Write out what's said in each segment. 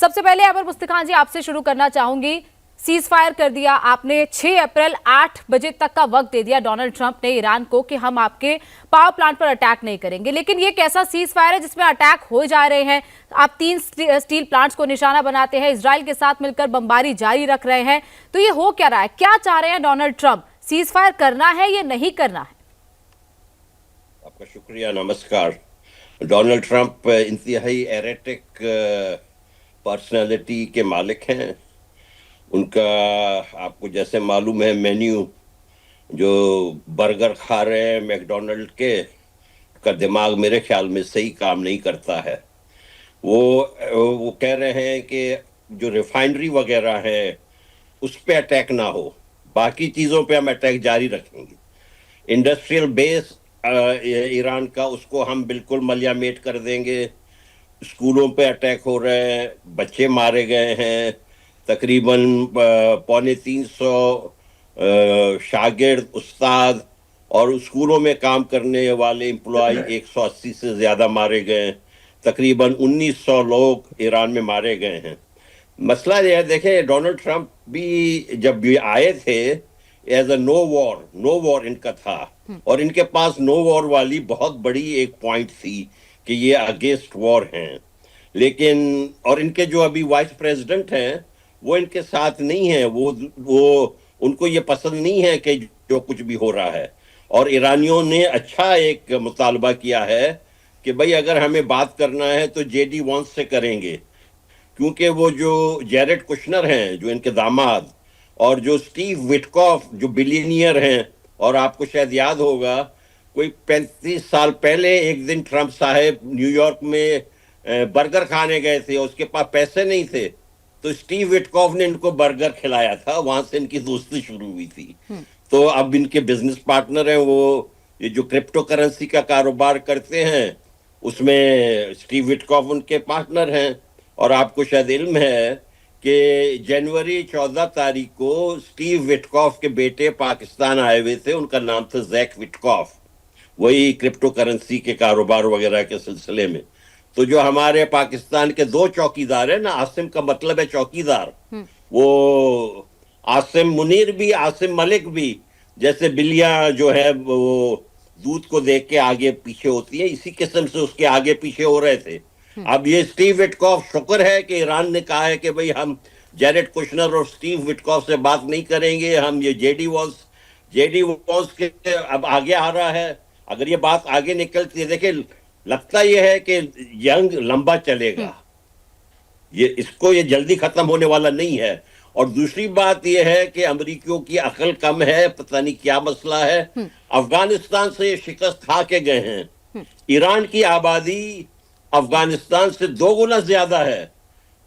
सबसे पहले अमर मुस्तखान जी आपसे शुरू करना चाहूंगी। सीज फायर कर दिया आपने, 6 अप्रैल 8 बजे तक का वक्त दे दिया डोनाल्ड ट्रंप ने ईरान को कि हम आपके पावर प्लांट पर अटैक नहीं करेंगे। लेकिन ये कैसा सीज फायर है जिसमें अटैक हो जा रहे हैं? आप 3 स्टील प्लांट्स को निशाना बनाते हैं, इजराइल के साथ मिलकर बमबारी जारी रख रहे हैं, तो ये हो क्या रहा है? क्या चाह रहे हैं डोनाल्ड ट्रंप? सीज फायर करना है या नहीं करना है? आपका शुक्रिया, नमस्कार। डोनाल्ड ट्रंप इंतहाई एरेटिक पर्सनालिटी के मालिक हैं। उनका आपको जैसे मालूम है मेन्यू, जो बर्गर खा रहे हैं मैकडोनल्ड के, का दिमाग मेरे ख्याल में सही काम नहीं करता है। वो कह रहे हैं कि जो रिफाइनरी वगैरह है उस पे अटैक ना हो, बाकी चीज़ों पे हम अटैक जारी रखेंगे। इंडस्ट्रियल बेस ईरान का, उसको हम बिल्कुल मलियामेट कर देंगे। स्कूलों पे अटैक हो रहे हैं, बच्चे मारे गए हैं, तकरीबन 250 शागिर्द, उस्ताद और स्कूलों में काम करने वाले एम्प्लॉय 180 से ज़्यादा मारे गए हैं। तकरीबन 1900 लोग ईरान में मारे गए हैं। मसला यह है, देखें, डोनाल्ड ट्रंप भी जब भी आए थे एज अ नो वॉर इनका था, और इनके पास नो वॉर वाली बहुत बड़ी एक पॉइंट थी कि ये अगेंस्ट वॉर हैं। लेकिन और इनके जो अभी वाइस प्रेसिडेंट हैं वो इनके साथ नहीं है। वो उनको ये पसंद नहीं है कि जो कुछ भी हो रहा है। और ईरानियों ने अच्छा एक मुतालबा किया है कि भाई अगर हमें बात करना है तो जेडी वॉन्स से करेंगे, क्योंकि वो जो जेरेड कुशनर हैं जो इनके दामाद, और जो स्टीव विटकॉफ जो बिलियनियर हैं, और आपको शायद याद होगा कोई 35 साल पहले एक दिन ट्रंप साहब न्यूयॉर्क में बर्गर खाने गए थे, उसके पास पैसे नहीं थे, तो स्टीव विटकॉफ ने इनको बर्गर खिलाया था, वहां से इनकी दोस्ती शुरू हुई थी। तो अब इनके बिजनेस पार्टनर हैं वो, ये जो क्रिप्टो करेंसी का कारोबार करते हैं उसमें स्टीव विटकॉफ उनके पार्टनर हैं। और आपको शायद इल्म है कि जनवरी 14 तारीख को स्टीव विटकॉफ के बेटे पाकिस्तान आए हुए थे, उनका नाम था जैक विटकॉफ, वही क्रिप्टो करेंसी के कारोबार वगैरह के सिलसिले में। तो जो हमारे पाकिस्तान के 2 चौकीदार है ना, आसिम का मतलब है चौकीदार, वो आसिम मुनीर भी, आसिम मलिक भी, जैसे बिल्लियां जो है वो दूध को देख के आगे पीछे होती है, इसी किस्म से उसके आगे पीछे हो रहे थे। अब ये स्टीव विटकॉफ, शुक्र है कि ईरान ने कहा है कि भाई हम जेरेड कुशनर और स्टीव विटकॉफ से बात नहीं करेंगे, हम ये जेडी वॉन्स के अब आगे आ रहा है। अगर ये बात आगे निकलती है, देखिए लगता यह है कि जंग लंबा चलेगा, ये जल्दी खत्म होने वाला नहीं है। और दूसरी बात यह है कि अमेरिकियों की अकल कम है, पता नहीं क्या मसला है। अफगानिस्तान से ये शिकस्त खा के गए हैं। ईरान की आबादी अफगानिस्तान से 2 गुना ज्यादा है,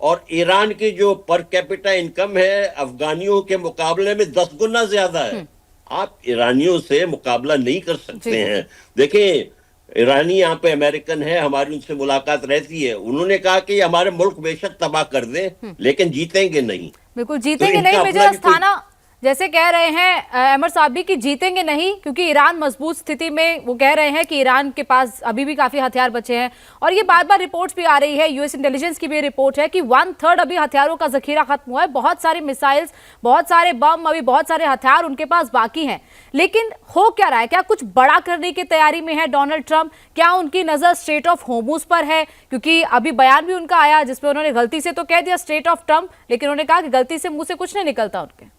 और ईरान की जो पर कैपिटा इनकम है अफगानियों के मुकाबले में 10 गुना ज्यादा है। आप ईरानियों से मुकाबला नहीं कर सकते हैं। देखिए, ईरानी यहाँ पे अमेरिकन है, हमारी उनसे मुलाकात रहती है, उन्होंने कहा कि हमारे मुल्क बेशक तबाह कर दे लेकिन जीतेंगे नहीं। बिल्कुल जीतेंगे नहीं। मेजर अस्थाना जैसे कह रहे हैं अमर साहब भी कि जीतेंगे नहीं, क्योंकि ईरान मजबूत स्थिति में, वो कह रहे हैं कि ईरान के पास अभी भी काफी हथियार बचे हैं। और ये बार बार रिपोर्ट्स भी आ रही है, यूएस इंटेलिजेंस की भी रिपोर्ट है कि 1/3 अभी हथियारों का जखीरा खत्म हुआ है। बहुत सारे मिसाइल्स, बहुत सारे बम, अभी बहुत सारे हथियार उनके पास बाकी हैं। लेकिन हो क्या रहा है? क्या कुछ बड़ा करने की तैयारी में है डोनाल्ड ट्रंप? क्या उनकी नजर स्ट्रेट ऑफ होर्मुज पर है? क्योंकि अभी बयान भी उनका आया जिसमें उन्होंने गलती से तो कह दिया स्ट्रेट ऑफ ट्रंप, लेकिन उन्होंने कहा कि गलती से मुंह से कुछ नहीं निकलता उनके।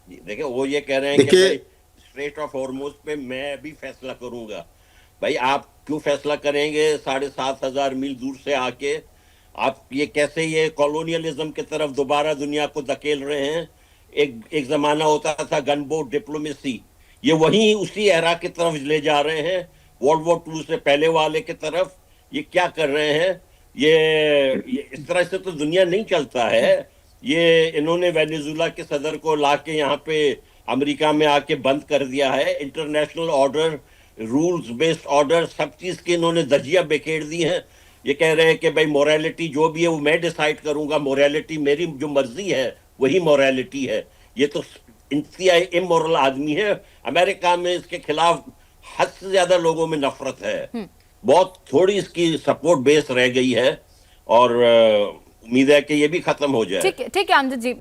देखिए, वो ये कह रहे हैं कि भाई स्ट्रेट ऑफ हॉर्मुज पे मैं भी फैसला करूंगा। भाई आप क्यों फैसला करेंगे 7,500 मील दूर से आके? आप ये कैसे ये कॉलोनियलिज्म की तरफ दोबारा दुनिया को धकेल रहे हैं? एक जमाना होता था गन बोट डिप्लोमेसी, ये वही उसी एरा की तरफ ले जा रहे हैं, वर्ल्ड वॉर 2 से पहले वाले की तरफ। ये क्या कर रहे हैं? ये इस तरह से तो दुनिया नहीं चलता है। ये इन्होंने वेनेजुला के सदर को लाके यहाँ पे अमेरिका में आके बंद कर दिया है। International order, rules based order, सब चीज की इन्होंने धज्जियां बिखेर दी हैं। ये कह रहे हैं कि भाई मोरालिटी जो भी है वो मैं डिसाइड करूंगा, मोरालिटी मेरी जो मर्जी है वही मोरालिटी है। ये तो इंतहाई इमोरल आदमी है। अमेरिका में इसके खिलाफ हद से ज्यादा लोगों में नफरत है, बहुत थोड़ी इसकी सपोर्ट बेस रह गई है। और उम्मीद है कि ये भी खत्म हो जाए। ठीक है अमजद जी।